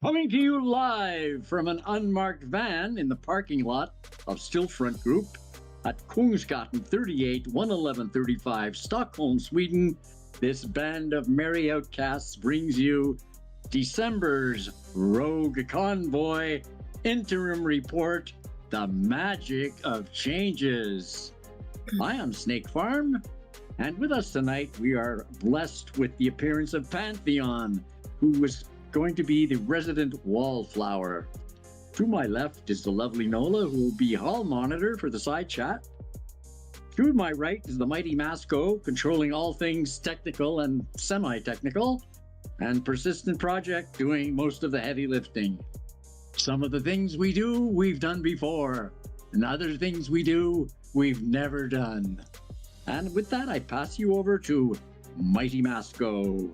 Coming to you live from an unmarked van in the parking lot of Stillfront Group at Kungsgatan 38, 11135, Stockholm, Sweden, this band of merry outcasts brings you December's Rogue Convoy Interim Report, The Magic of Changes. I am Snake Farm, and with us tonight we are blessed with the appearance of Pantheon, who was going to be the resident wallflower. To my left is the lovely Nola, who will be hall monitor for the side chat. To my right is the mighty Masco, controlling all things technical and semi-technical, and Persistent Project doing most of the heavy lifting. Some of the things we do, we've done before, and other things we do, we've never done. And with that, I pass you over to mighty Masco.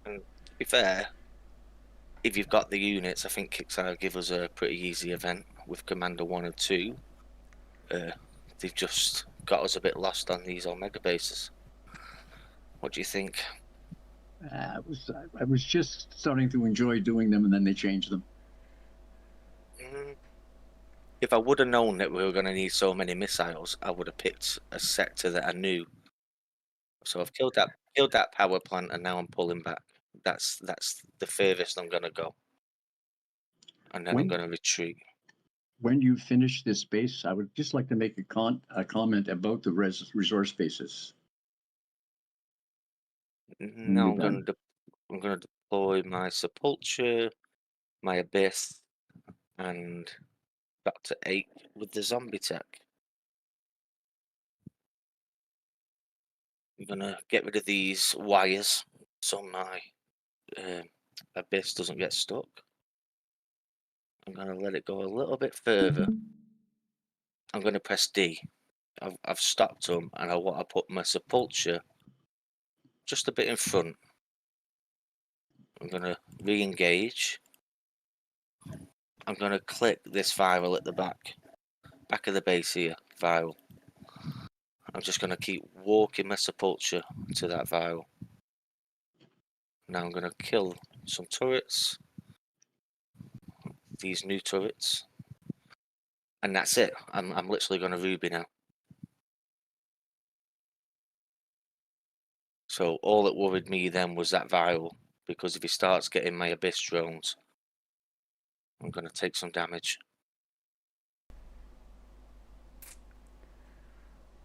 And to be fair, if you've got the units, I think Kickstarter give us a pretty easy event with Commander 1 and 2. They've just got us a bit lost on these Omega bases. What do you think? I was just starting to enjoy doing them, and then they changed them. If I would have known that we were going to need so many missiles, I would have picked a sector that I knew. So I've killed that power plant, and now I'm pulling back. That's the furthest I'm going to go, and then I'm going When to retreat. when you finish this base, I would just like to make a comment about the resource bases when Now you're done. I'm going to deploy my sepulture, my abyss, and Dr. 8 with the zombie tech. I'm going to get rid of these wires so my abyss doesn't get stuck. I'm going to let it go a little bit further. I'm going to press D. I've stopped them, and I want to put my sepulture just a bit in front. I'm going to re-engage. I'm going to click this viral at the back of the base here, viral. I'm just going to keep walking my sepulture to that viral. Now I'm going to kill some turrets, these new turrets, and that's it. I'm literally going to Ruby now. So all that worried me then was that viral, because if he starts getting my abyss drones, I'm going to take some damage.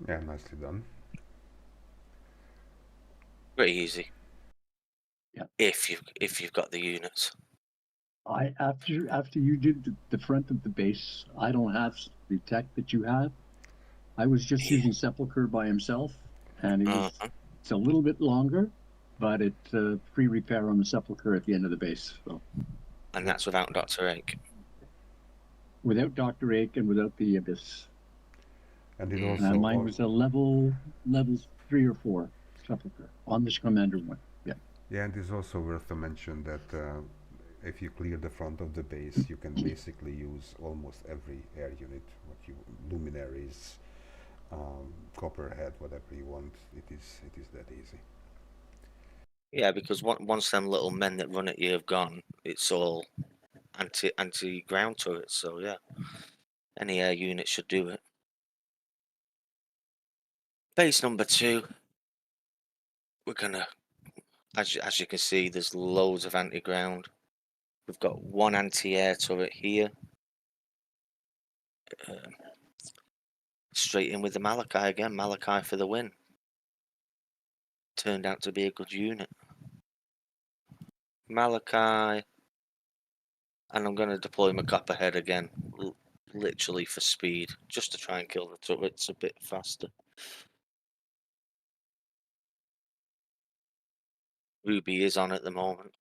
Yeah, nicely done. Pretty easy. Yeah. If you've got the units. After you did the front of the base, I don't have the tech that you have. I was just Yeah. using Sepulcher by himself, and it's a little bit longer, but it's free repair on the Sepulcher at the end of the base. So. And that's without Dr. Ake. Without Dr. Ake and without the Abyss. And it also mine was a level 3 or 4 Sepulcher on this Commander 1. Yeah. Yeah, and it's also worth to mention that if you clear the front of the base, you can basically use almost every air unit, luminaries, copperhead, whatever you want. It is that easy. Yeah, because once them little men that run at you have gone, it's all anti ground turrets. So yeah, any air unit should do it. Base number 2. We're gonna, as you can see, there's loads of anti-ground. We've got one anti-air turret here. Straight in with the Malachi again. Malachi for the win. Turned out to be a good unit. Malachi. And I'm going to deploy my copperhead again. Literally for speed. Just to try and kill the turrets a bit faster. Ruby is on at the moment.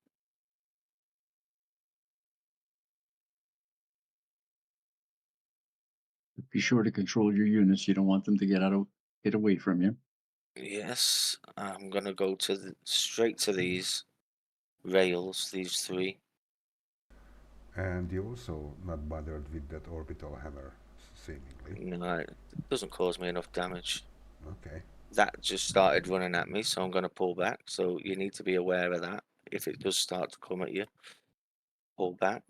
Be sure to control your units. You don't want them to get away from you. Yes, I'm gonna go to straight to these rails, these 3. And you're also not bothered with that orbital hammer, seemingly. No, it doesn't cause me enough damage. Okay. That just started running at me, so I'm gonna pull back. So you need to be aware of that. If it does start to come at you, pull back.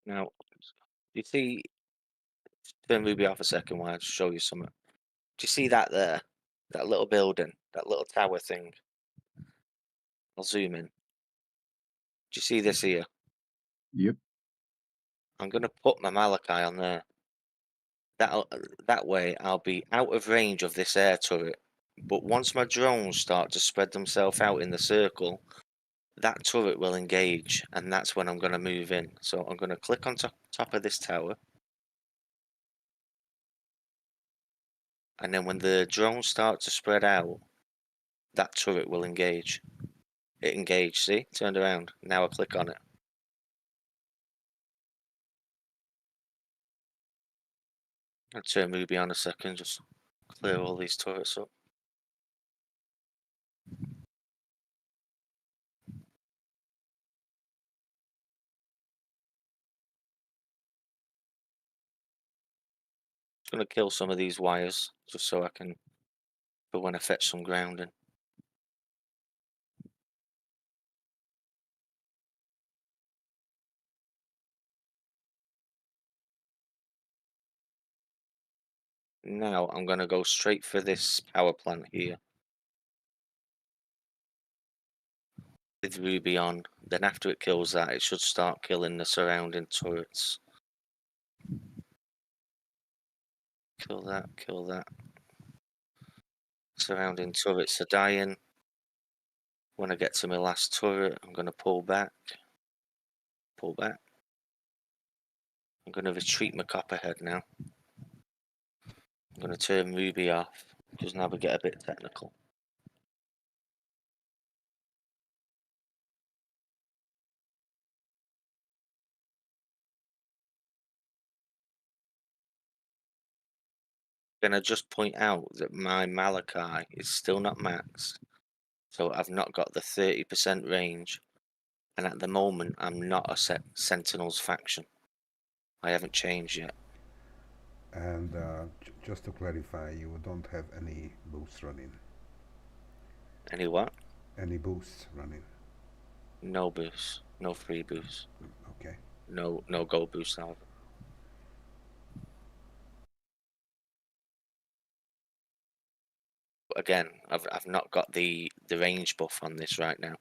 Now, you see, turn Ruby off a second while I just show you something. Do you see that there? That little building, that little tower thing. I'll zoom in. Do you see this here? Yep. I'm gonna put my Malachi on there. That way I'll be out of range of this air turret. But once my drones start to spread themselves out in the circle, that turret will engage, and that's when I'm going to move in. So I'm going to click on top of this tower. And then when the drones start to spread out, that turret will engage. It engaged, see? Turned around. Now I click on it. I'll turn Ruby on a second, just clear all these turrets up. gonna kill some of these wires just so I can, for when I fetch some grounding. Now I'm gonna go straight for this power plant here with Ruby on. Then after it kills that, it should start killing the surrounding turrets. Kill that, kill that. Surrounding turrets are dying. When I get to my last turret, I'm gonna pull back. Pull back. I'm gonna retreat my copperhead now. I'm gonna turn Ruby off, because now we get a bit technical. Then I just point out that my Malachi is still not maxed, so I've not got the 30% range, and at the moment I'm not a Sentinels faction. I haven't changed yet. And just to clarify, you don't have any boosts running. Any what? Any boosts running? No boost, no free boost, Okay. no gold boost either. But again, I've not got the range buff on this right now.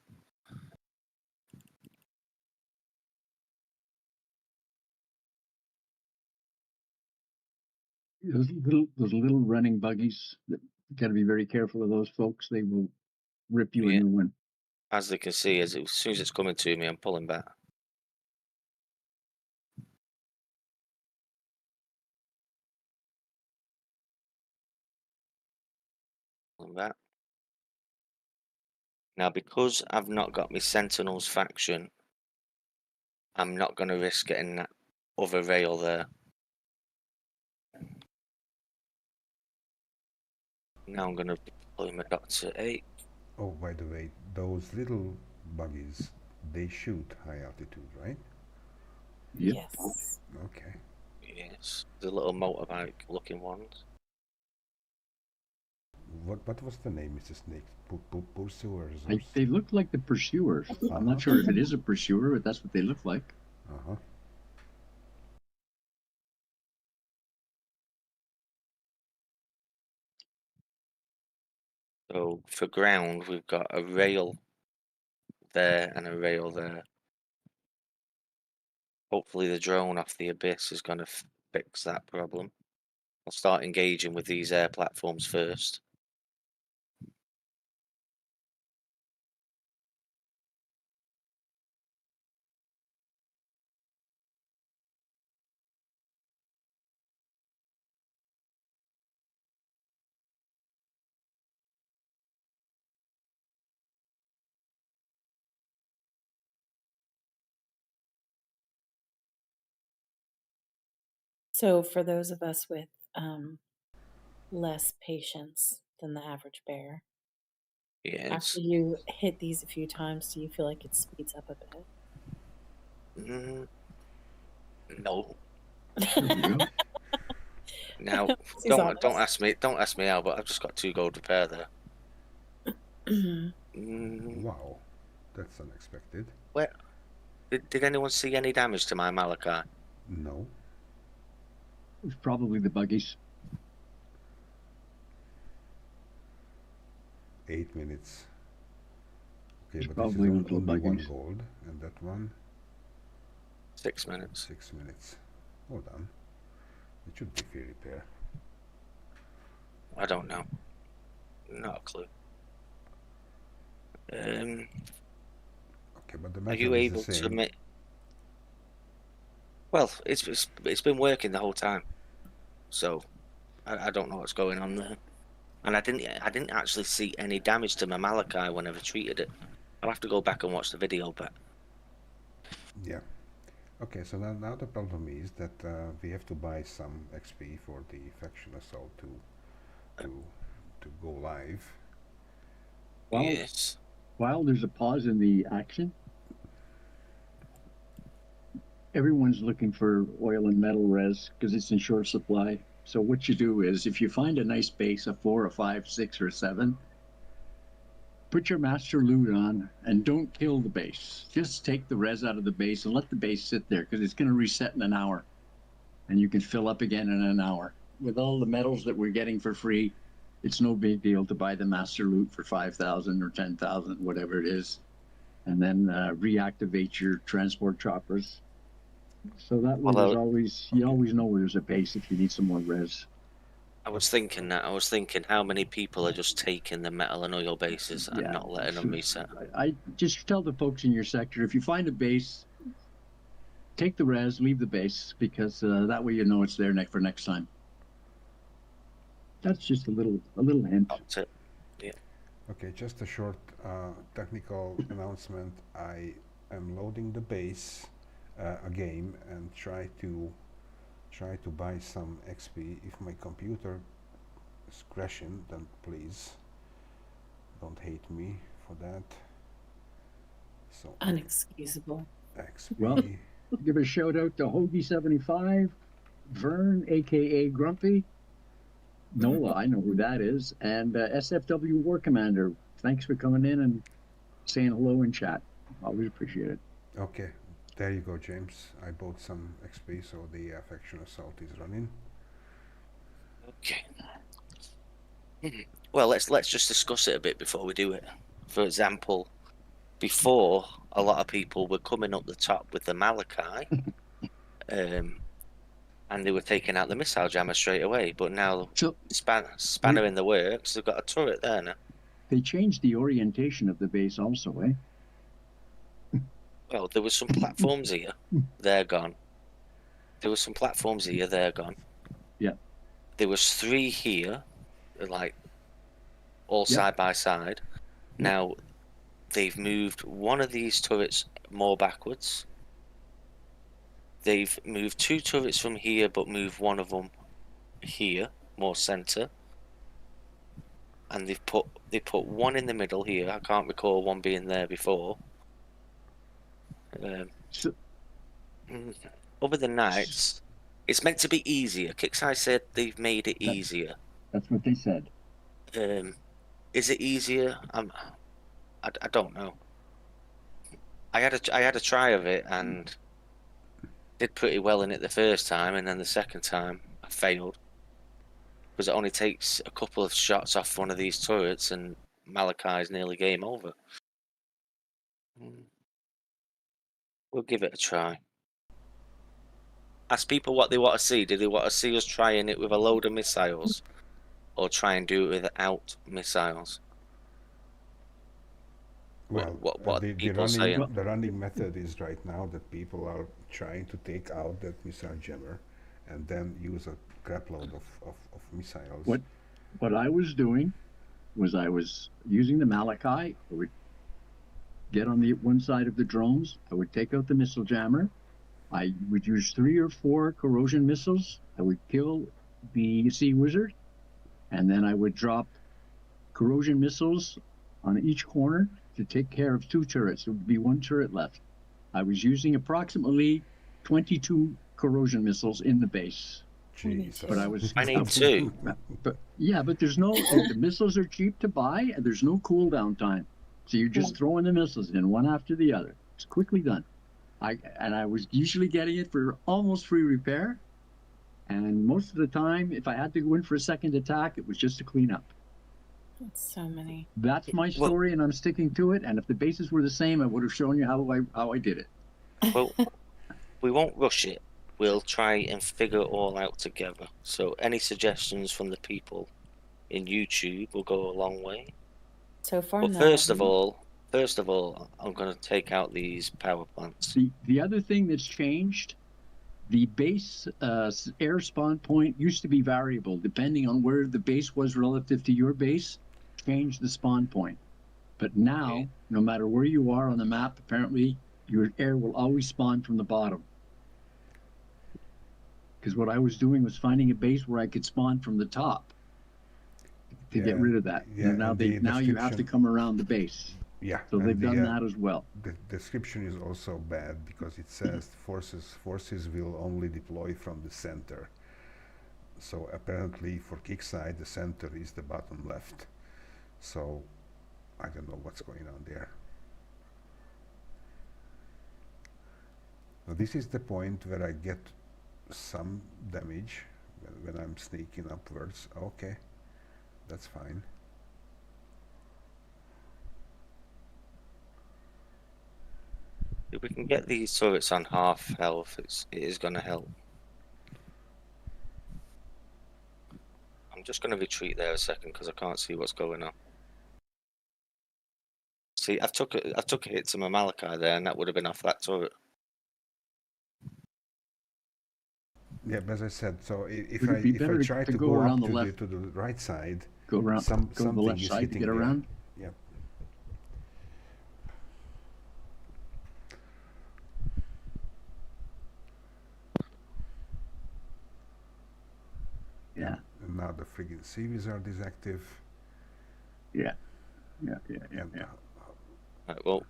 Those little running buggies. You got to be very careful of those folks. They will rip you a Yeah. new one. As they can see, as soon as it's coming to me, I'm pulling back. Pulling back. Now, because I've not got my Sentinels faction, I'm not going to risk getting that other rail there. Now I'm going to pull my Doctor 8. Oh, by the way, those little buggies, they shoot high altitude, right? Yep. Yes. Okay. Yes, the little motorbike looking ones. What was the name, Mr. Snake? Pursuers? They look like the pursuers. I'm not sure if it is a pursuer, but that's what they look like. Uh-huh. So for ground, we've got a rail there and a rail there. Hopefully the drone off the abyss is going to fix that problem. I'll start engaging with these air platforms first. So for those of us with less patience than the average bear, Yes. after you hit these a few times, do you feel like it speeds up a bit? No. There you go. Now, He's don't honest. ask me how, but I've just got 2 gold repair there. Wow, that's unexpected. Where did anyone see any damage to my Malachi? No. It was probably the buggies. 8 minutes. Okay, It's but this is probably little only 1 buggies. gold, and that one 6 minutes. 6 minutes. Hold on. It should be free repair. I don't know. Not a clue. Okay, but the Are method you is able the to same. make? Well, it's been working the whole time, so I don't know what's going on there. And I didn't actually see any damage to my Malachi when I retreated it. I'll have to go back and watch the video back. Yeah. Okay, so now the problem is that we have to buy some XP for the faction assault to go live. Yes. While there's a pause in the action, everyone's looking for oil and metal res because it's in short supply. So what you do is, if you find a nice base, a 4, a 5, 6, or 7, put your master loot on and don't kill the base. Just take the res out of the base and let the base sit there, because it's going to reset in an hour. And you can fill up again in an hour. With all the metals that we're getting for free, it's no big deal to buy the master loot for 5,000 or 10,000, whatever it is, and then reactivate your transport choppers. So that way, Well, there's always, you always know where there's a base if you need some more res. I was thinking how many people are just taking the metal and oil bases and not letting them reset. I just tell the folks in your sector, if you find a base, take the res, leave the base, because that way you know it's there for next time. That's just a little hint. That's it. Yeah. Okay, just a short technical announcement. I am loading the base a game and try to buy some XP. If my computer is crashing, then please don't hate me for that. So Unexcusable. XP. Well, give a shout out to Hoagie75, Vern, aka Grumpy, Nola, I know who that is, and SFW War Commander. Thanks for coming in and saying hello in chat. Always appreciate it. Okay, there you go, James. I bought some XP, so the faction assault is running. Okay. Well, let's just discuss it a bit before we do it. For example, before, a lot of people were coming up the top with the Malachi, and they were taking out the missile jammer straight away. But now, So Spanner in the works, they've got a turret there now. they changed the orientation of the base also, eh? Well, there was some platforms here, they're gone. There was some platforms here, they're gone. Yeah. There was 3 here, like all Yep. side by side. Now they've moved one of these turrets more backwards. They've moved 2 turrets from here, but moved one of them here, more center. And they put one in the middle here. I can't recall one being there before. So, Other than that, it's meant to be easier. Kixeye said they've made it easier. that's what they said. Is it easier? I don't know. I had a try of it and did pretty well in it the first time, and then the second time I failed because it only takes a couple of shots off one of these turrets and Malachi's nearly game over. We'll give it a try. Ask people what they want to see. Do they want to see us trying it with a load of missiles, or try and do it without missiles? Well, what people saying? the running method is right now that people are trying to take out that missile jammer and then use a crap load of missiles. What I was doing was I was using the Malachi. I would get on the one side of the drones. I would take out the missile jammer. I would use 3 or 4 corrosion missiles. I would kill the Sea Wizard, and then I would drop corrosion missiles on each corner to take care of 2 turrets. There would be 1 turret left. I was using approximately 22 corrosion missiles in the base. Jesus. But I was. I need 2. But yeah, but there's no. The missiles are cheap to buy, and there's no cooldown time. So you're just throwing the missiles in one after the other. It's quickly done. I was usually getting it for almost free repair, and most of the time, if I had to go in for a second attack, it was just to clean up. That's so many. That's my story, and I'm sticking to it. And if the bases were the same, I would have shown you how I did it. Well, we won't rush it. We'll try and figure it all out together. So any suggestions from the people in YouTube will go a long way. So far, But no. first of all, I'm going to take out these power plants. The other thing that's changed, the base air spawn point used to be variable depending on where the base was relative to your base. Changed the spawn point, but now no matter where you are on the map, apparently your air will always spawn from the bottom. Because what I was doing was finding a base where I could spawn from the top to get rid of that. Yeah, and now you have to come around the base. Yeah. So they've done that as well. The description is also bad because it says forces will only deploy from the center. So apparently for kickside, the center is the bottom left. So I don't know what's going on there. Now this is the point where I get some damage when I'm sneaking upwards. Okay, that's fine. If we can get these turrets on half health, it is going to help. I'm just going to retreat there a second because I can't see what's going on. See, I took a hit to my Malachi there, and that would have been off that turret. Yeah, but as I said, so if Would it be I better try to to go go around up the to left? the right side, Go around, go to the something left is side to hitting get there. around. Yep. Yeah, And now the friggin' sea wizard is active. yeah. And Right, well,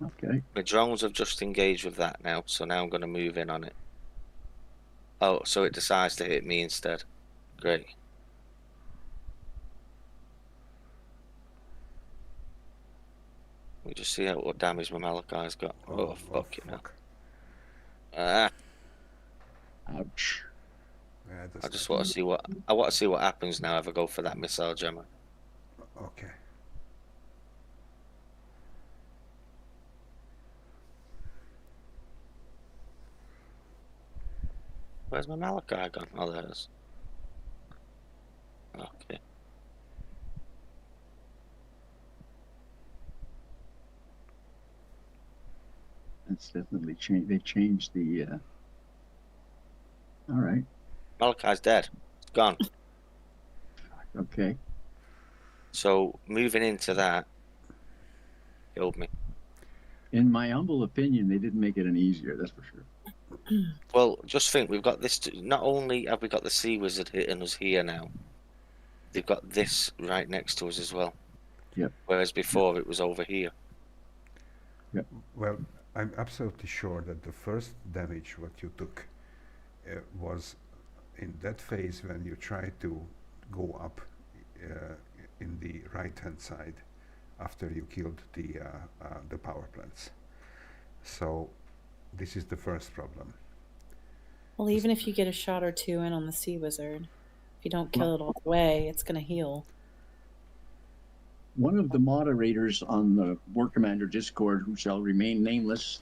Okay. the drones have just engaged with that now, so now I'm going to move in on it. Oh, so it decides to hit me instead. Great. We just see how what damage my Malachi's got. Oh, fuck, you know. Ah, Ouch. Yeah, I just want to see what happens now if I go for that missile jammer. Okay. Where's my Malachi gone? Oh, there it is. Okay. That's definitely changed. They changed the. All right. Malachi's dead. It's gone. Okay. So moving into that killed me. In my humble opinion, they didn't make it any easier. That's for sure. Well, just think, we've got this. Not only have we got the Sea Wizard hitting us here now, they've got this right next to us as well. Yep. Whereas before it was over here. Yep. Well, I'm absolutely sure that the first damage what you took was in that phase when you tried to go up in the right hand side after you killed the power plants. So this is the first problem. Well, even if you get a shot or two in on the Sea Wizard, if you don't kill it all the way, it's going to heal. One of the moderators on the War Commander Discord, who shall remain nameless,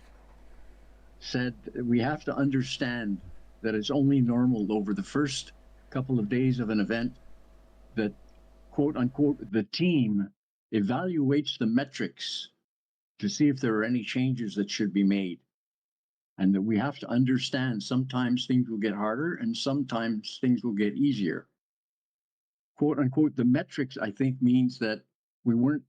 said we have to understand that it's only normal over the first couple of days of an event that, quote unquote, the team evaluates the metrics to see if there are any changes that should be made. And that we have to understand sometimes things will get harder and sometimes things will get easier. Quote unquote, the metrics, I think, means that we weren't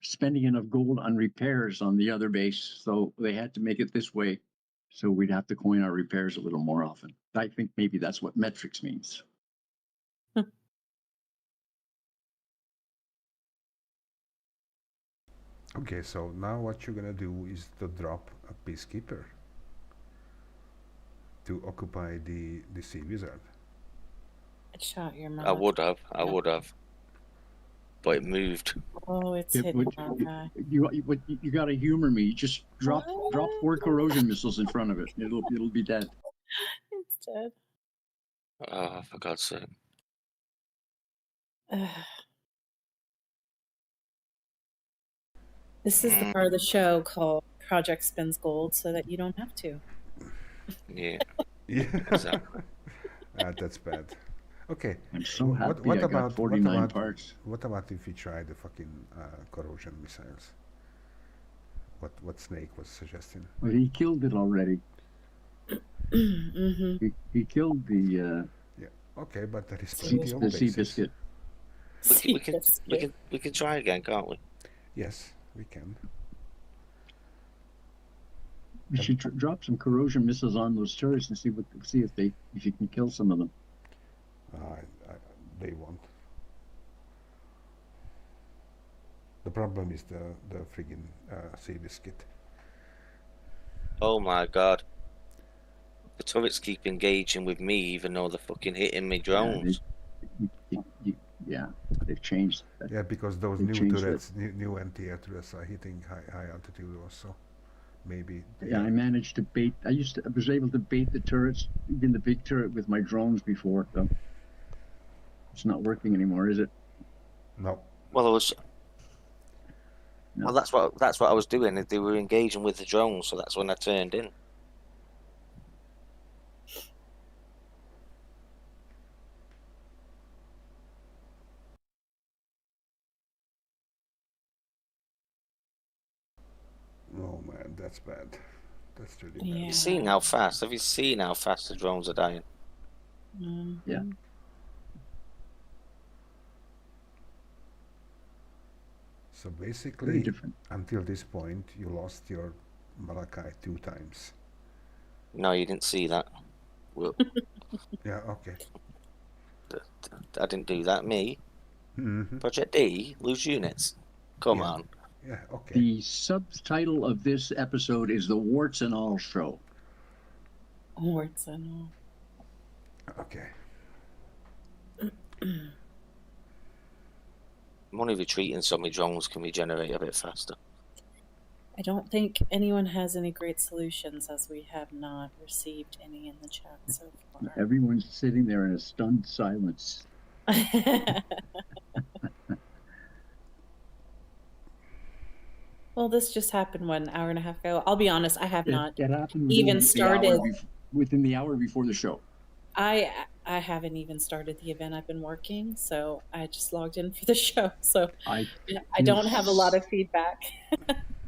spending enough gold on repairs on the other base. So they had to make it this way. So we'd have to coin our repairs a little more often. I think maybe that's what metrics means. Okay, so now what you're gonna do is to drop a peacekeeper to occupy the Sea Wizard. It shot your mouth. I would have. But it moved. Oh, it's It hit would- Malachi. you got to humor me. Just drop 4 corrosion missiles in front of it. It'll be dead. It's dead. Oh, for God's sake. This is the part of the show called Project Spins Gold so that you don't have to. Yeah. Yeah, Exactly. that's bad. Okay. I'm so happy I got 49 parts. What about if we try the fucking corrosion missiles? What Snake was suggesting? Well, he killed it already. Mm-hmm. He killed the Yeah. Okay, but there is Sea plenty of the sea bases. biscuit. We can try again, can't we? Yes, we can. We should drop some corrosion missiles on those turrets and see if you can kill some of them. They won't. The problem is the friggin' sea biscuit. Oh my God. The turrets keep engaging with me, even though they're fucking hitting me Yeah, drones. yeah, they've changed. Yeah, because those They new changed turrets, new anti-air turrets are hitting high altitude also. Maybe. Yeah, I managed to bait. I was able to bait the turrets, even the big turret, with my drones before. So it's not working anymore, is it? No. Well, I was. No. Well, that's what I was doing. They were engaging with the drones, so that's when I turned in. Oh man, that's bad. That's really bad. Yeah. Have you seen how fast? Have you seen how fast the drones are dying? Yeah. Mhm. So Very basically, different. until this point, you lost your Malachi 2 times. No, you didn't see that. Well, Yeah, okay. I didn't do that. Me, Mm-hmm. Project D, lose units. Come Yeah. on. Yeah, okay. The subtitle of this episode is The Warts and All Show. Warts and all. Okay. I'm only retreating so my drones can regenerate a bit faster. I don't think anyone has any great solutions, as we have not received any in the chat so far. Everyone's sitting there in a stunned silence. Well, this just happened, what, an hour and a half ago? I'll be honest, I have not It happened even started. within the hour before the show. I haven't even started the event. I've been working, so I just logged in for the show. So I don't have a lot of feedback.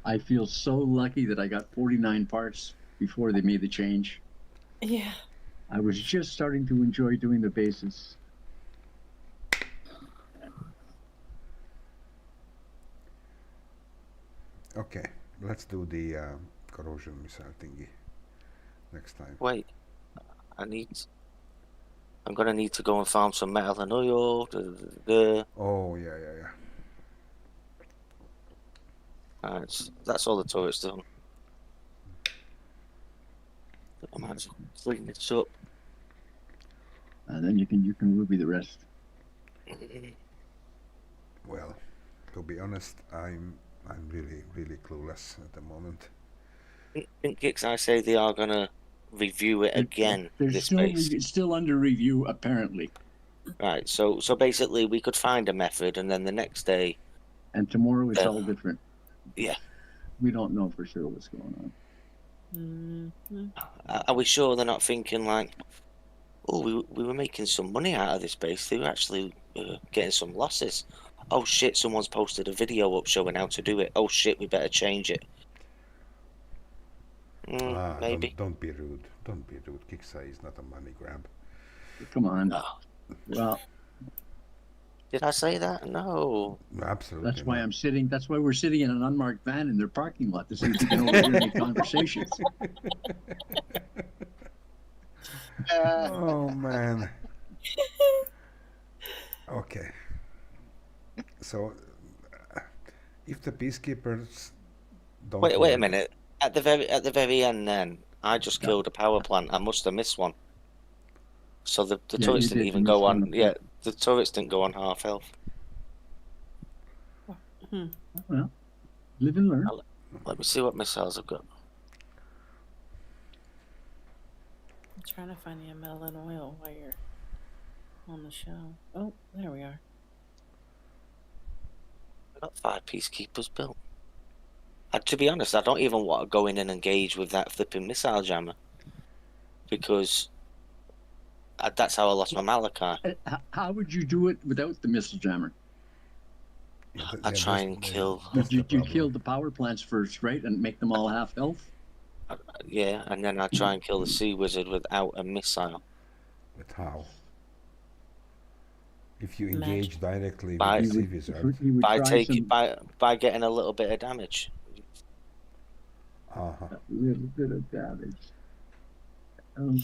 I feel so lucky that I got 49 parts before they made the change. Yeah. I was just starting to enjoy doing the bases. Okay. Let's do the corrosion missile thingy next time. Wait, I'm gonna need to go and farm some metal and oil. Oh, yeah. Alright, that's all the turrets done. I might as well clean this up. And then you can ruby the rest. Well, to be honest, I'm really clueless at the moment. Think Kicks, I say they are gonna review it again. They're This base. it's still under review, apparently. Right, so basically we could find a method, and then the next day, And tomorrow it's all different. yeah. We don't know for sure what's going on. Mm-hmm. Are we sure they're not thinking like, oh, we were making some money out of this base? They were actually getting some losses. Oh shit! Someone's posted a video up showing how to do it. Oh shit! We better change it. Maybe. Don't be rude. Don't be rude. Kixai is not a money grab. Come on. Oh, Well, did I say that? No. Absolutely. that's why not. that's why we're sitting in an unmarked van in their parking lot to see if we can overhear any conversations. Oh man. Okay. So, if the peacekeepers don't Wait a work- minute. At the very end, then I just Yeah. killed a power plant. I must have missed one. So the Yeah, turrets you didn't did. even You go missed one on. up Yeah, there. the turrets didn't go on half health. Well, live and learn. Let me see what missiles I've got. I'm trying to find you a metal and oil while you're on the show. Oh, there we are. I've got 5 peacekeepers built. To be honest, I don't even want to go in and engage with that flipping missile jammer, because that's how I lost my Malachi. How would you do it without the missile jammer? I try and kill. You kill the power plants first, right, and make them all half health. Yeah, and then I try and kill the sea wizard without a missile. But how? If you Magic. engage directly By- with the He sea would, wizard, he would By try taking some by getting a little bit of damage. uh-huh. a little bit of damage. LBOB,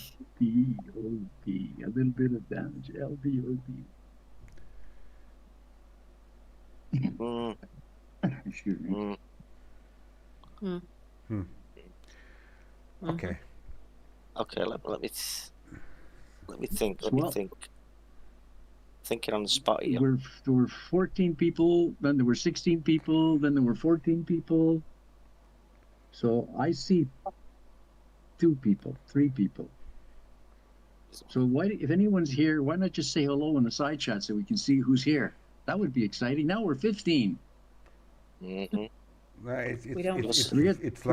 a little bit of damage. LBOB. Mm, Excuse me. mm. Okay. Okay, let me think. Let me Well, think. Thinking on the spot here. There were 14 people, then there were 16 people, then there were 14 people. So I see 2 people, 3 people. So if anyone's here, why not just say hello in the side chat so we can see who's here? That would be exciting. Now we're 15. Mm-hmm. We don't- It We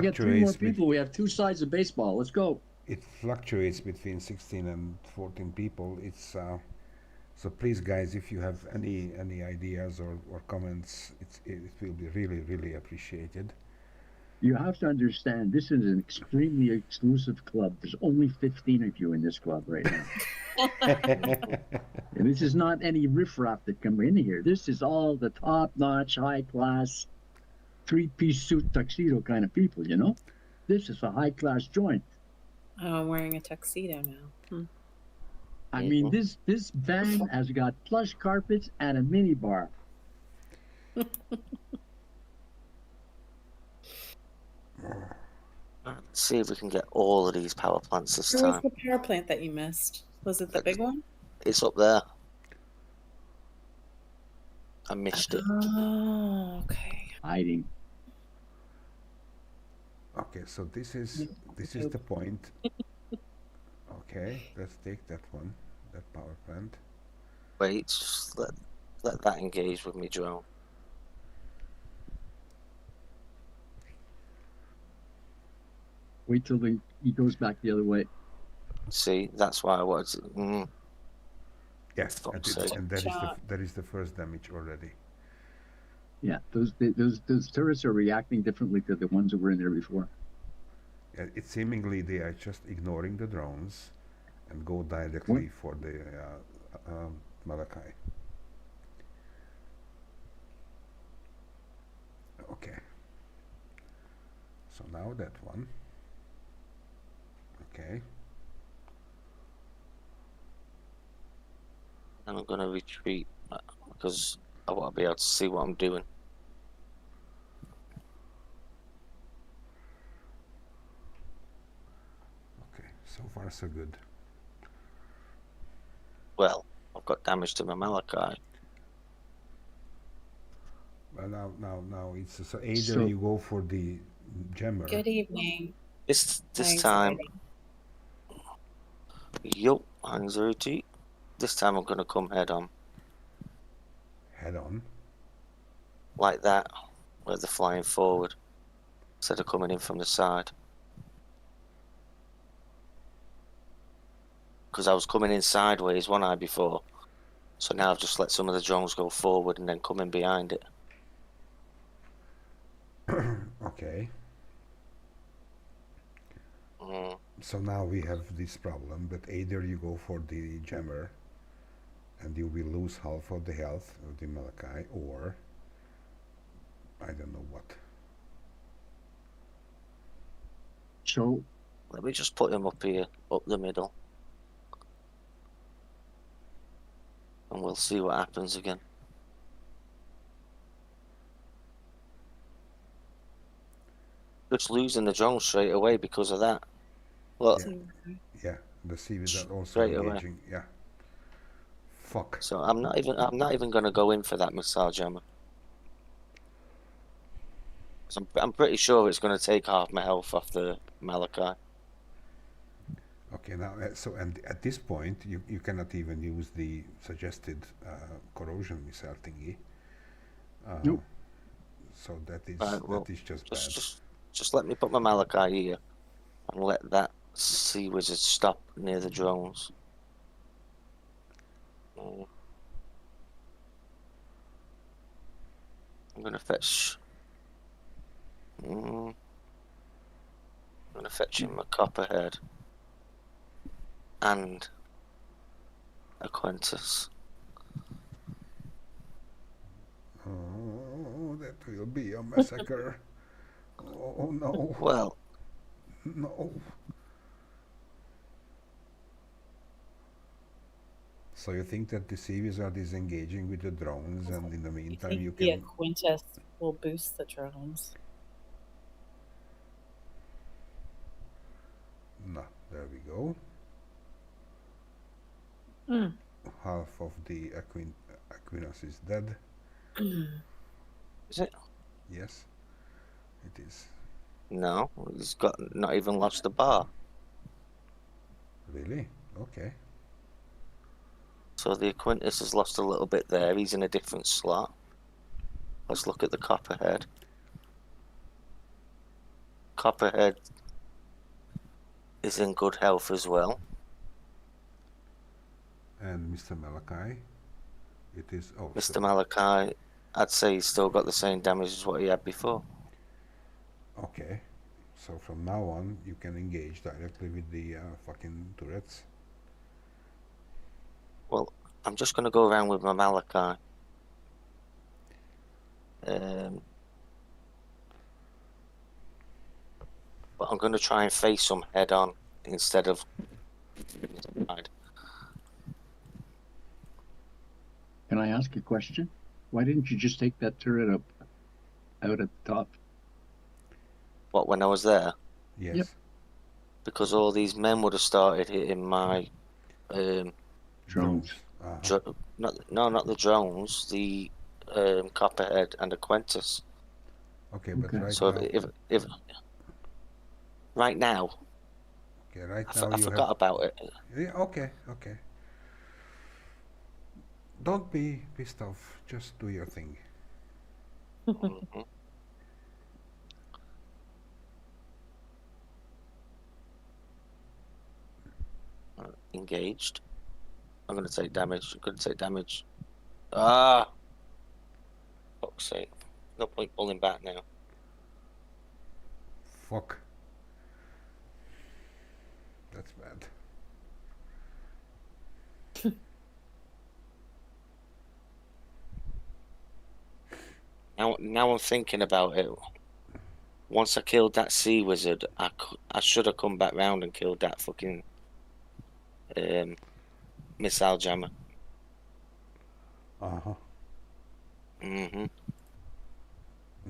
got 3 more fluctuates. people. We have 2 sides of baseball. Let's go. It fluctuates between 16 and 14 people. It's so please, guys, if you have any ideas or comments, it will be really appreciated. You have to understand, this is an extremely exclusive club. There's only 15 of you in this club right now. And this is not any riffraff that come in here. This is all the top-notch, high-class, 3-piece suit tuxedo kind of people, you know? This is a high-class joint. Oh, I'm wearing a tuxedo now. I mean, this van has got plush carpets and a mini bar. Let's see if we can get all of these power plants this Where was time. the power plant that you missed? Was it the big one? It's up there. I missed it. Oh, okay. Hiding. Okay, so this is the point. Okay, let's take that one, that power plant. Wait, just let that engage with me drone. Wait till he goes back the other way. See, that's why I wanted to. Yes, Fuck's and sake. that is the first damage already. Yeah, those turrets are reacting differently to the ones that were in there before. It's seemingly they are just ignoring the drones and go directly for the Malachi. Okay. So now that one. Okay. And I'm gonna retreat because I want to be able to see what I'm doing. Okay, so far so good. Well, I've got damage to my Malachi. Well, now it's so either you go for the jammer. Good evening. This Thanks, time, everybody. anxiety. This time I'm gonna come head on. Head on. Like that, where they're flying forward instead of coming in from the side. Because I was coming in sideways one eye before, so now I've just let some of the drones go forward and then come in behind it. Okay. Mm. So now we have this problem that either you go for the jammer and you will lose half of the health of the Malachi, or I don't know what. So Let me just put him up here, up the middle. And we'll see what happens again. Just losing the drone straight away because of that. Look, Yeah, the CVs are also Straight away. engaging. Yeah. Fuck. so I'm not even gonna go in for that missile jammer. 'Cause I'm pretty sure it's gonna take half my health off the Malachi. Okay, now and at this point you cannot even use the suggested corrosion missile thingy. Nope. So that is just bad. Just let me put my Malachi here and let that sea wizard stop near the drones. I'm gonna fetch. I'm gonna fetch him a copperhead and a Quintus. Oh, that will be a massacre. Oh no. Well, No. So you think that the CVs are disengaging with the drones, and in the meantime you The can... Quintus will boost the drones. No, there we go. Mm. Half of the Aquinas is dead. Is it? Yes, it is. No, he's got not even lost the bar. Really? Okay. So the Aquintus has lost a little bit there. He's in a different slot. Let's look at the Copperhead. Copperhead is in good health as well. And Mr. Malachi, it is. Oh, Mr. so, Malachi, I'd say he's still got the same damage as what he had before. okay. So from now on, you can engage directly with the fucking turrets. Well, I'm just going to go around with my Malachi. But I'm going to try and face them head on instead of side. Can I ask a question? Why didn't you just take that turret up out at the top? What, when I was there? Yes. Yep. Because all these men would have started hitting my Drones. not the drones, the Copperhead and the Quintus. Okay, but Okay. right So now. if right now, Okay, right I now you forgot have. about it. Yeah. Okay. Okay. Don't be pissed off. Just do your thing. Mhm. Engaged. I'm going to take damage. I'm going to take damage. Ah! Fuck's sake. No point pulling back now. Fuck. That's bad. Now I'm thinking about it. Once I killed that sea wizard, I should have come back round and killed that fucking missile jammer. Uh-huh. Mm-hmm.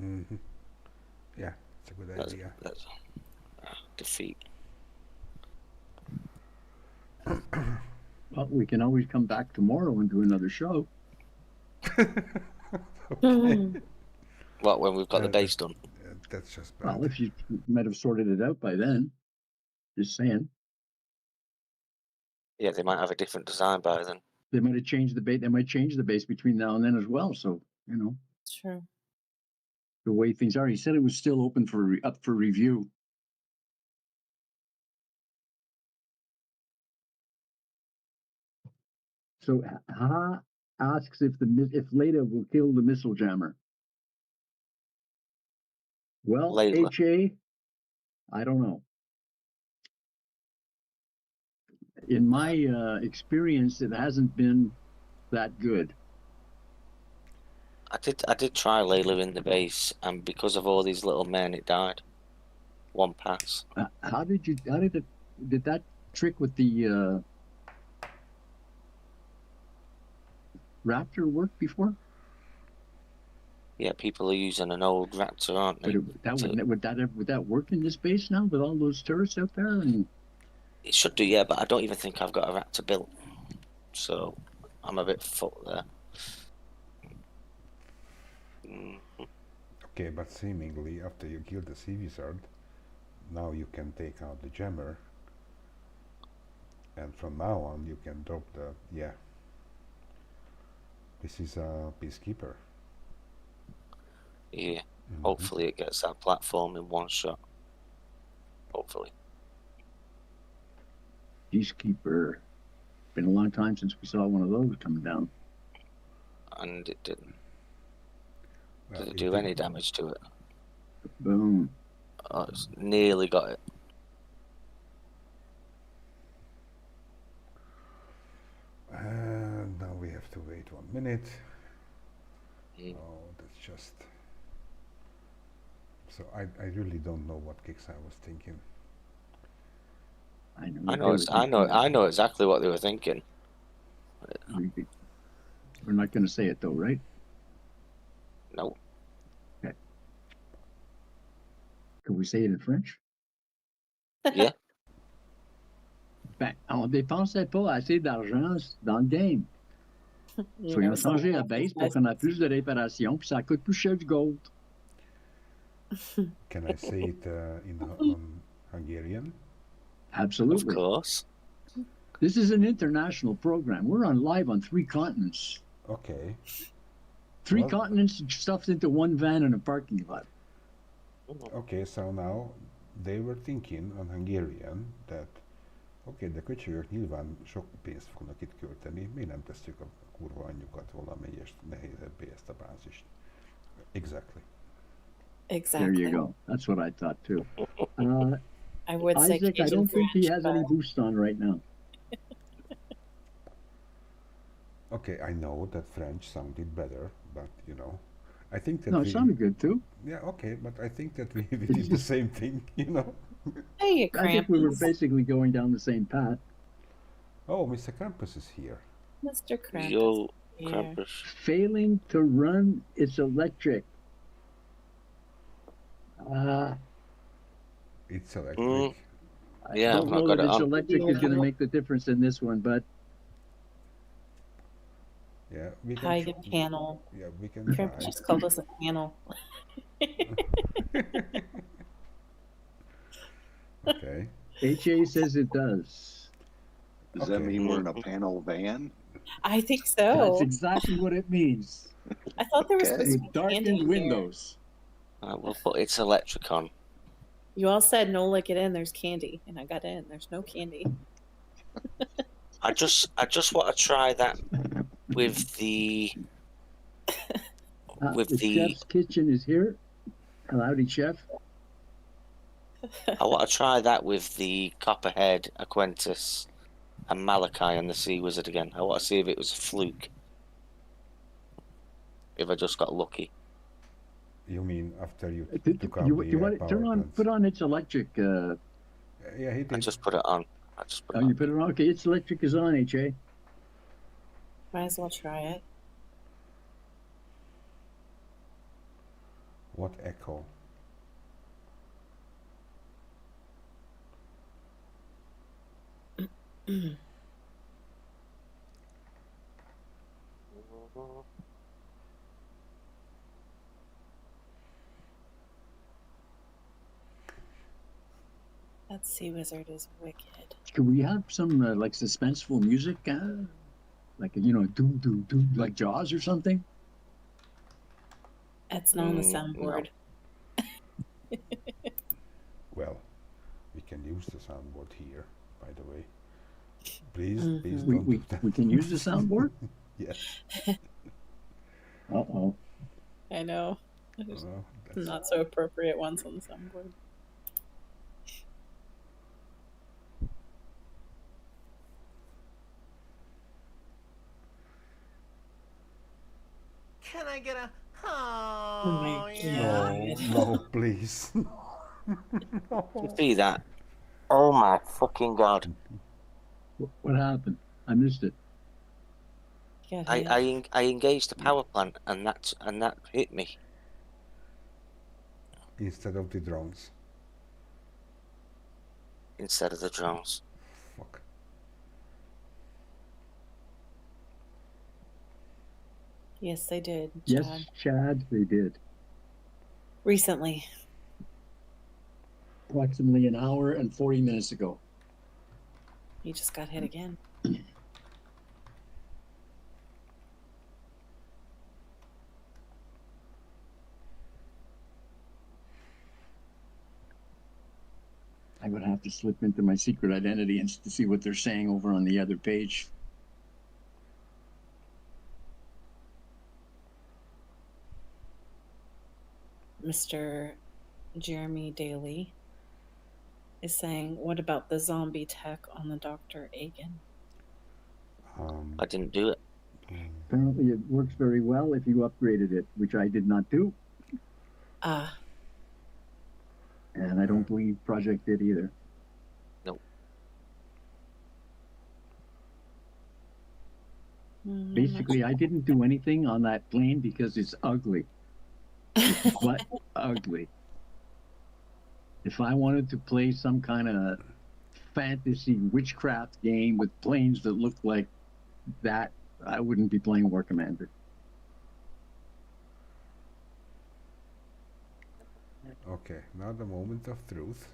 Mm-hmm. Yeah, it's a good idea. That's defeat. Well, we can always come back tomorrow and do another show. Okay. What, when we've got the Uh, base done? That's just bad. Well, if you might have sorted it out by then. Just saying. Yeah, they might have a different design by then. They might have changed the base. They might change the base between now and then as well. So, True. the way things are. He said it was still open for up for review. So Ha asks if Leda will kill the missile jammer. Well, Layla. HA, I don't know. In my experience, it hasn't been that good. I did try Layla in the base, and because of all these little men, it died. One pass. How did that trick with the Raptor work before? Yeah, people are using an old Raptor, aren't they? Would that work in this base now with all those turrets out there? And It should do, yeah, but I don't even think I've got a Raptor built. So I'm a bit fucked there. Okay, but seemingly after you kill the sea wizard, now you can take out the jammer, and from now on you can drop the This is a peacekeeper. Yeah. Hopefully it gets that platform in one shot. Hopefully. Peacekeeper. Been a long time since we saw one of those coming down. And it didn't. Well, Did it do any damage to it? Boom. Oh, it's nearly got it. And now we have to wait 1 minute. Mm. Oh, that's just. So I really don't know what kicks I was thinking. I know. I know exactly what they were thinking. We're not going to say it though, right? No. Okay. Can we say it in French? Yeah. Ben, on dépensait pas assez d'argent dans le game. You Soyons know, someone changés à else's base pour qu'on ait plus de réparations, puis ça coûte plus cher du gold. Can I say it on Hungarian? Of Absolutely. course. This is an international program. We're on live on 3 continents. Okay. 3 Well- continents stuffed into one van in a parking lot. Okay, so now they were thinking on Hungarian that de köcsögök nyilván sok pénzt fognak itt költeni, miért nem tesszük a kurva anyjukat valamelyest nehézebbé ezt a bázist? Exactly. Exactly. There you go. That's what I thought too. I would say Isaac, I Cajun don't think he French, has any but boost on right now. Okay, I know that French sounded better, but you know, I think that No, it sounded good too. yeah, okay, but I think that we did the same thing, you know. hey, I think we were Krampus. basically going down the same path. Oh, Mr. Krampus is here. Mr. Krampus. Yo, here. Krampus. Failing to run its electric. It's electric. I Yeah, don't I've not know got that it its on. electric is going to make the difference in this one, but Yeah, we can. Hide a panel. Yeah, we can Krampus try. just called us a panel. Okay. HA says it does. Does that Okay. mean we're in a panel van? I think That's so. exactly what it means. I thought there was Okay. supposed to With be candy darkened in here. windows. We'll put its electric on. You all said no, like it in. There's candy, and I got in. There's no candy. I just want to try that with the The chef's kitchen is here. Howdy, chef. I want to try that with the Copperhead, Aquentus, and Malachi and the Sea Wizard again. I want to see if it was a fluke. If I just got lucky. You mean after you Did took out you the want to power turn on? plants? Put on its electric. Yeah, he I did. just put it on. Oh, you put it on. Okay, its electric is on. HA. Might as well try it. What echo? That sea wizard is wicked. Could we have some like suspenseful music, like doom doom doom, like Jaws or something? That's not on the No. soundboard. Well, we can use the soundboard here, by the way. Please, Mhm. please We don't we, do that. we can use the soundboard. Yes. Uh-oh. I know. There's That's- not so appropriate ones on the soundboard. Can I get a Oh oh, my yeah? God. No, please. You see that? Oh my fucking god! What happened? I missed it. Got I hit. I engaged the power plant and that hit me. Instead of the drones. Instead of the drones. Fuck. Yes, they did. Yes, Chad. Chad, they did. Recently. Approximately an hour and 40 minutes ago. He just got hit again. I would have to slip into my secret identity and to see what they're saying over on the other page. Mr. Jeremy Daly is saying, what about the zombie tech on the Dr. Agan? I didn't do it. Apparently, it works very well if you upgraded it, which I did not do, Ah, and I don't believe Project did either. Basically, I didn't do anything on that plane because it's ugly. It's but ugly. If I wanted to play some kind of fantasy witchcraft game with planes that look like that, I wouldn't be playing War Commander. Okay, now the moment of truth.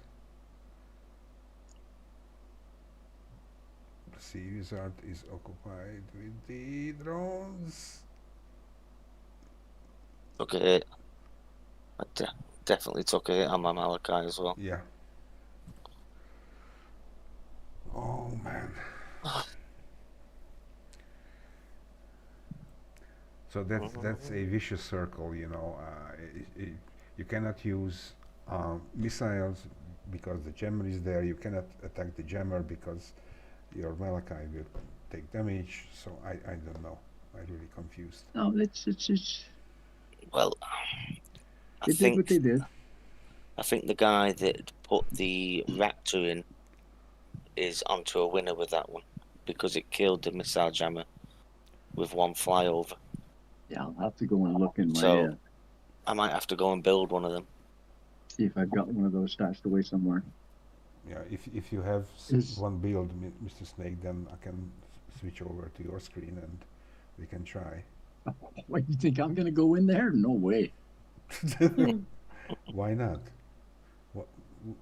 The sea wizard is occupied with the drones. Took a hit. I definitely took a hit on my Malachi as well. Yeah. Oh man. So that's a vicious circle, you know. You cannot use missiles because the jammer is there. You cannot attack the jammer because your Malachi will take damage. So I don't know. I'm really confused. No, it's Well, they did what they did. I think the guy that put the Raptor in is onto a winner with that one because it killed the missile jammer with one flyover. Yeah, I'll have to go and look in my So I might have to go and build one of them. see if I've got one of those stashed away somewhere. Yeah, if you have one build, Mr. Snake, then I can switch over to your screen and we can try. What, you think I'm gonna go in there? No way. Why not?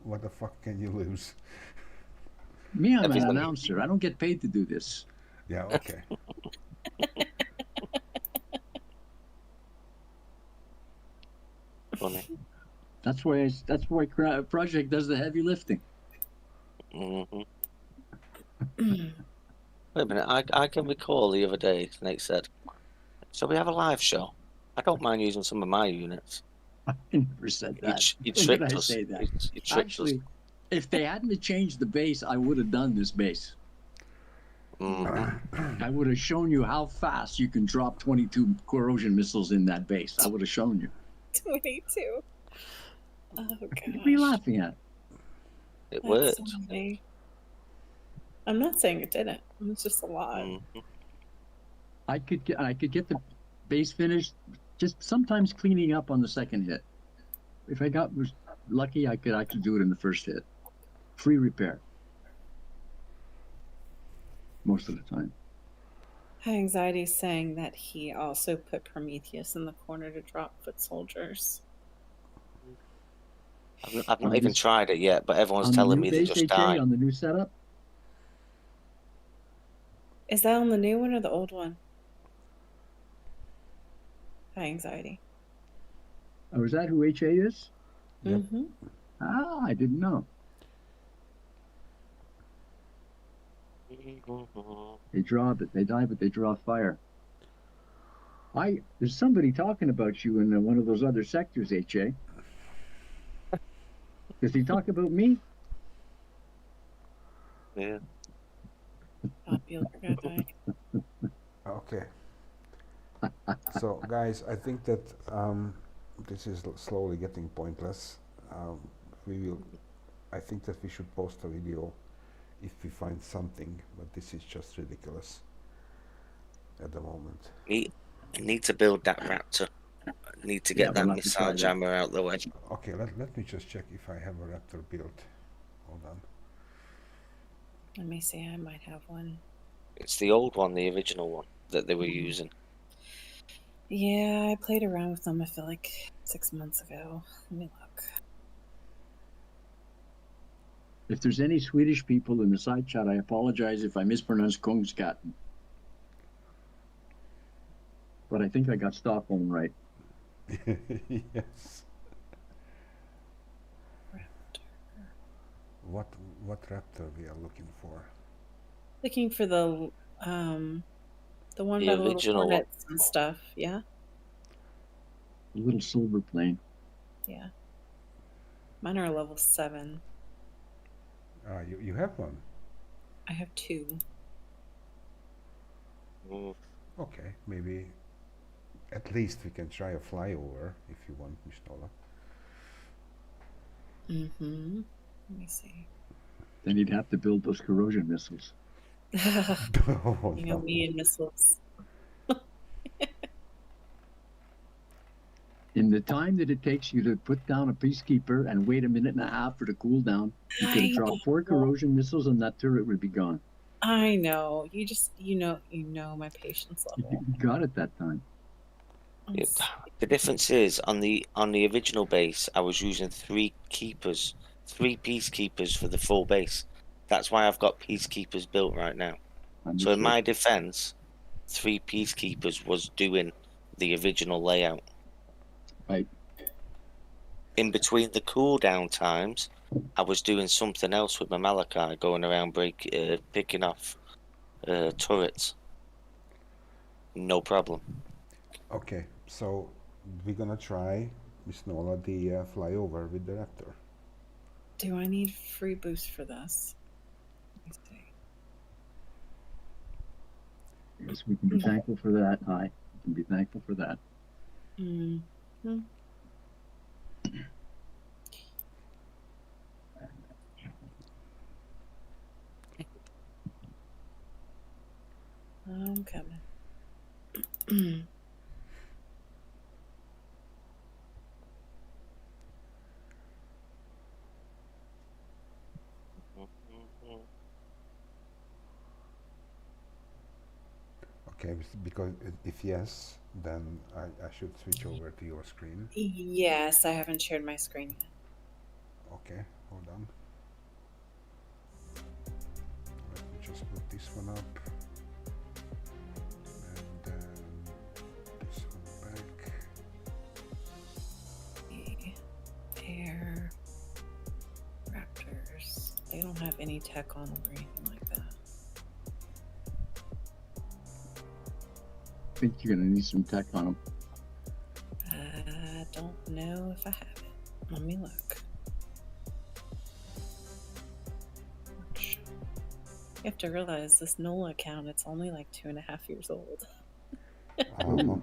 What the fuck can you lose? Me, I'm an Everything. announcer. I don't get paid to do this. Yeah, okay. Funny. That's why Project does the heavy lifting. Mm-hmm. Wait a minute, I can recall the other day, Snake said, so we have a live show. I don't mind using some of my units. I never said that. You When tricked did I us. say that? You tricked Actually, if they hadn't changed the base, I would have done this base. us. Mm-hmm. I would have shown you how fast you can drop 22 corrosion missiles in that base. I would have shown you. 22. Oh, What gosh. are you laughing at? It That's worked. so funny. I'm not saying it didn't. It's just a lot. Mhm. I could get the base finished just sometimes cleaning up on the second hit. If I was lucky, I could do it in the first hit. Free repair. Most of the time. High Anxiety is saying that he also put Prometheus in the corner to drop foot soldiers. I've not even tried it yet, but everyone's On the telling new me they base, just HA, die. on the new setup, Is that on the new one or the old one? High Anxiety. oh, is that who HA is? Yep. Mm-hmm. Ah, I didn't know. They die, but they draw fire. There's somebody talking about you in one of those other sectors, HA. Does he talk about me? Yeah. Popular guy. Okay. So, guys, I think that this is slowly getting pointless. I think that we should post a video if we find something, but this is just ridiculous at the moment. Need to build that Raptor. Need to get that we'll have to try missile that. jammer out the way. Okay, let me just check if I have a Raptor built. Hold on. Let me see. I might have one. It's the old one, the original one that they were using. Yeah, I played around with them, I feel like 6 months ago. Let me look. If there's any Swedish people in the side chat, I apologize if I mispronounced Kungsgaten. But I think I got Stockholm right. Yes. Raptor. What Raptor we are looking for? Looking for the one The by the little original one. hornets and stuff. Yeah, A little silver plane. yeah. Mine are level 7. You have one. I have 2. Mm. Okay, maybe at least we can try a flyover if you want, Miss Nola. Mm-hmm. Let me see. Then you'd have to build those corrosion missiles. Oh, You know, no. me and missiles. In the time that it takes you to put down a peacekeeper and wait a minute and a half for the cooldown, you could I have dropped 4 corrosion missiles and that turret would be gone. I know. You just you know my patience You level. got it that time. It's- The difference is on the original base, I was using 3 keepers, 3 peacekeepers for the full base. That's why I've got peacekeepers built right now. So Understood. in my defense, 3 peacekeepers was doing the original layout. Right. In between the cooldown times, I was doing something else with my Malachi, going around picking off turrets. No problem. Okay, so we're gonna try, Miss Nola, the flyover with the Raptor. Do I need free boost for this? Let me see. Yes, we can be thankful for that. Hi. We can be thankful for that. Mm. I'm coming. Okay, because if yes, then I should switch over to your screen. Yes, I haven't shared my screen yet. Okay, hold on. Let me just put this one up. And then this one back. Air Raptors. They don't have any tech on them or anything like that. I think you're going to need some tech on them. I don't know if I have it. Let me look. You have to realize this NOLA account, it's only like 2.5 years old. Uh-huh.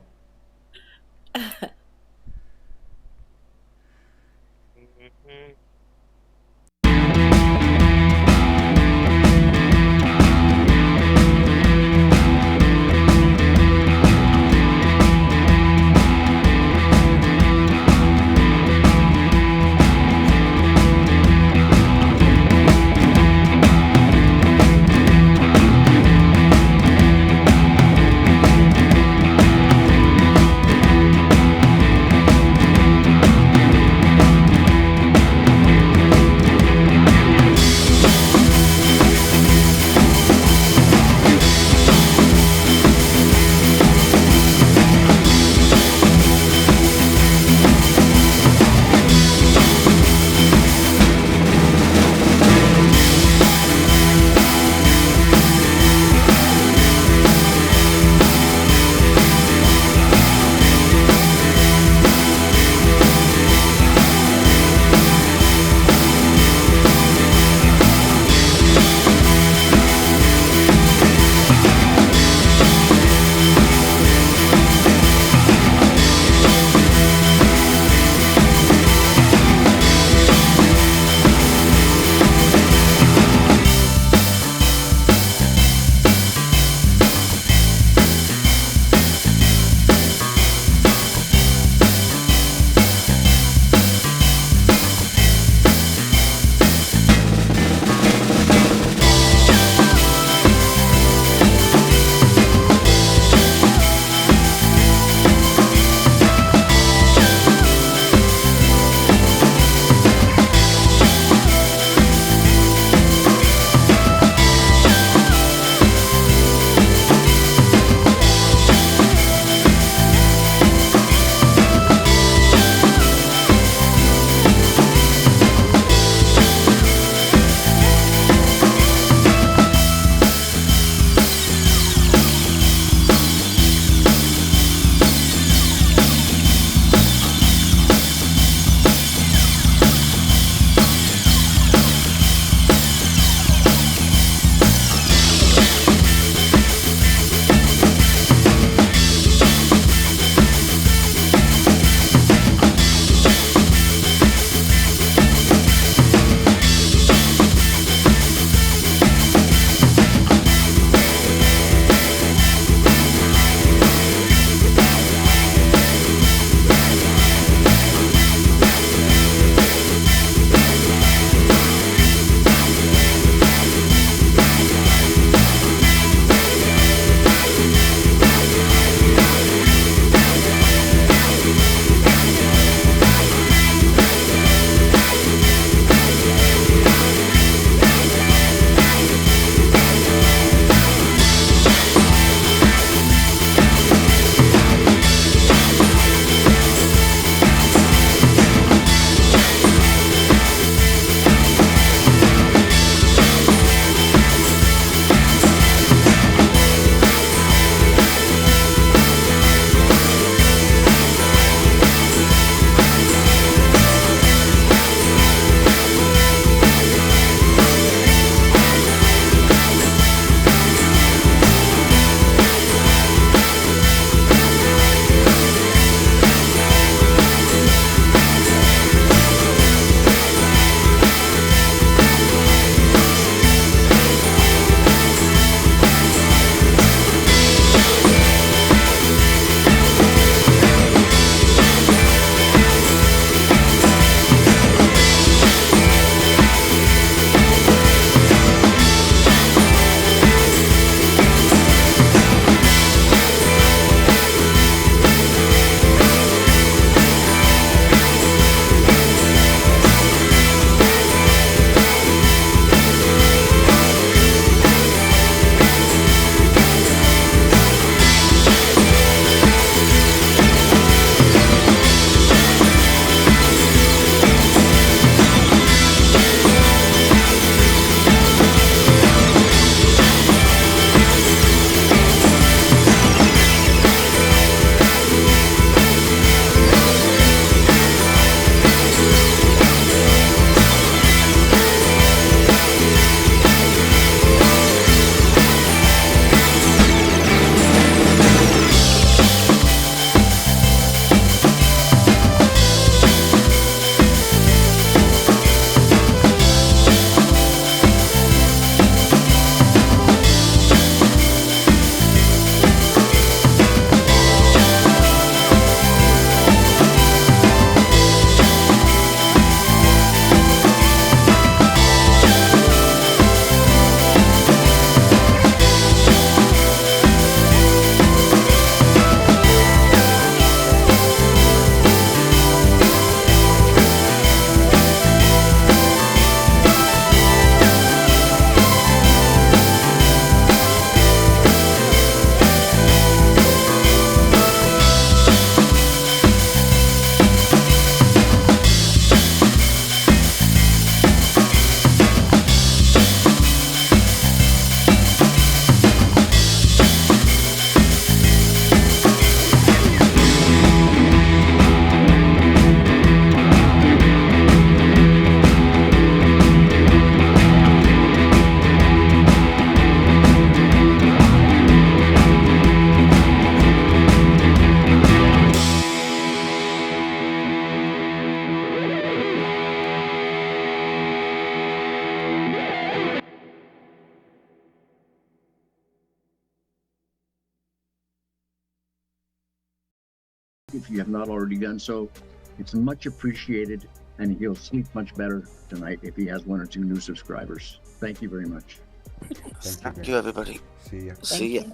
if you have not already done so. It's much appreciated, and he'll sleep much better tonight if he has 1 or 2 new subscribers. Thank you very much. Thank you, everybody. See ya. See ya. you.